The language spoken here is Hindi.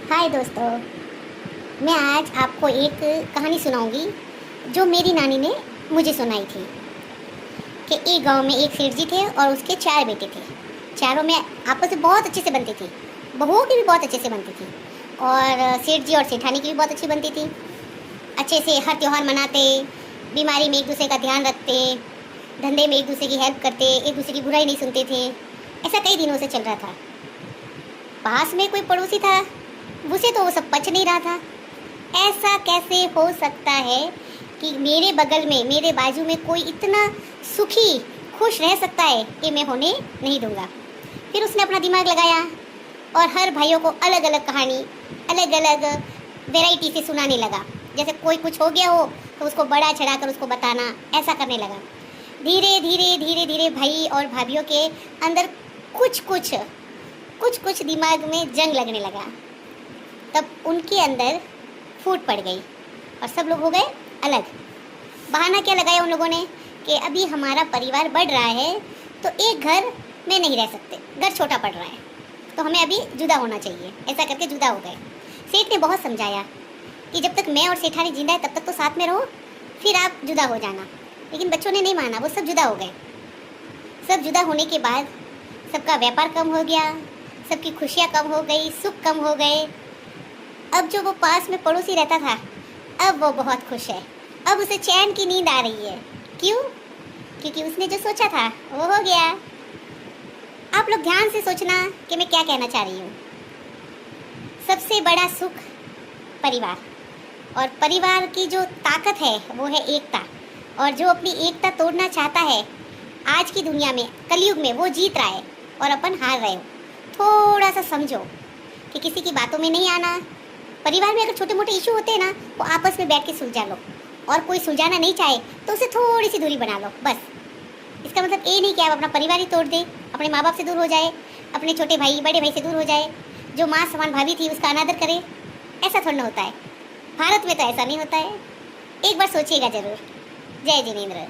हाय दोस्तों, मैं आज आपको एक कहानी सुनाऊंगी जो मेरी नानी ने मुझे सुनाई थी कि एक गांव में एक सेठ जी थे और उसके 4 बेटे थे। चारों में आपस में बहुत अच्छे से बनती थी, बहुओं की भी बहुत अच्छे से बनती थी और सेठ जी और सेठानी की भी बहुत अच्छी बनती थी। अच्छे से हर त्यौहार मनाते, बीमारी में एक दूसरे का ध्यान रखते, धंधे में एक दूसरे की हेल्प करते, एक दूसरे की बुराई नहीं सुनते थे। ऐसा कई दिनों से चल रहा था। पास में कोई पड़ोसी था, उसे तो वो सब पच नहीं रहा था। ऐसा कैसे हो सकता है कि मेरे बगल में, मेरे बाजू में कोई इतना सुखी खुश रह सकता है कि मैं होने नहीं दूंगा। फिर उसने अपना दिमाग लगाया और हर भाइयों को अलग अलग कहानी, अलग अलग वैरायटी से सुनाने लगा। जैसे कोई कुछ हो गया हो तो उसको बड़ा चढ़ा कर उसको बताना, ऐसा करने लगा। धीरे धीरे धीरे धीरे भाई और भाभीियों के अंदर कुछ कुछ दिमाग में जंग लगने लगा। तब उनके अंदर फूट पड़ गई और सब लोग हो गए अलग। बहाना क्या लगाया उन लोगों ने कि अभी हमारा परिवार बढ़ रहा है तो एक घर में नहीं रह सकते, घर छोटा पड़ रहा है तो हमें अभी जुदा होना चाहिए। ऐसा करके जुदा हो गए। सेठ ने बहुत समझाया कि जब तक मैं और सेठानी जिंदा है तब तक तो साथ में रहो, फिर आप जुदा हो जाना। लेकिन बच्चों ने नहीं माना, वो सब जुदा हो गए। सब जुदा होने के बाद सबका व्यापार कम हो गया, सबकी खुशियाँ कम हो गई, सुख कम हो गए। अब जो वो पास में पड़ोसी रहता था, अब वो बहुत खुश है। अब उसे चैन की नींद आ रही है। क्यों? क्योंकि उसने जो सोचा था वो हो गया। आप लोग ध्यान से सोचना कि मैं क्या कहना चाह रही हूँ। सबसे बड़ा सुख परिवार, और परिवार की जो ताकत है वो है एकता। और जो अपनी एकता तोड़ना चाहता है आज की दुनिया में, कलयुग में, वो जीत रहा है और अपन हार रहे हो। थोड़ा सा समझो कि किसी की बातों में नहीं आना। परिवार में अगर छोटे मोटे इशू होते हैं ना, वो आपस में बैठ के सुलझा लो। और कोई सुलझाना नहीं चाहे तो उसे थोड़ी सी दूरी बना लो, बस। इसका मतलब ये नहीं कि आप अपना परिवार ही तोड़ दें, अपने माँ बाप से दूर हो जाए, अपने छोटे भाई बड़े भाई से दूर हो जाए, जो माँ समान भाभी थी उसका अनादर करे। ऐसा थोड़ा ना होता है। भारत में तो ऐसा नहीं होता है। एक बार सोचिएगा ज़रूर। जय जिनेंद्र।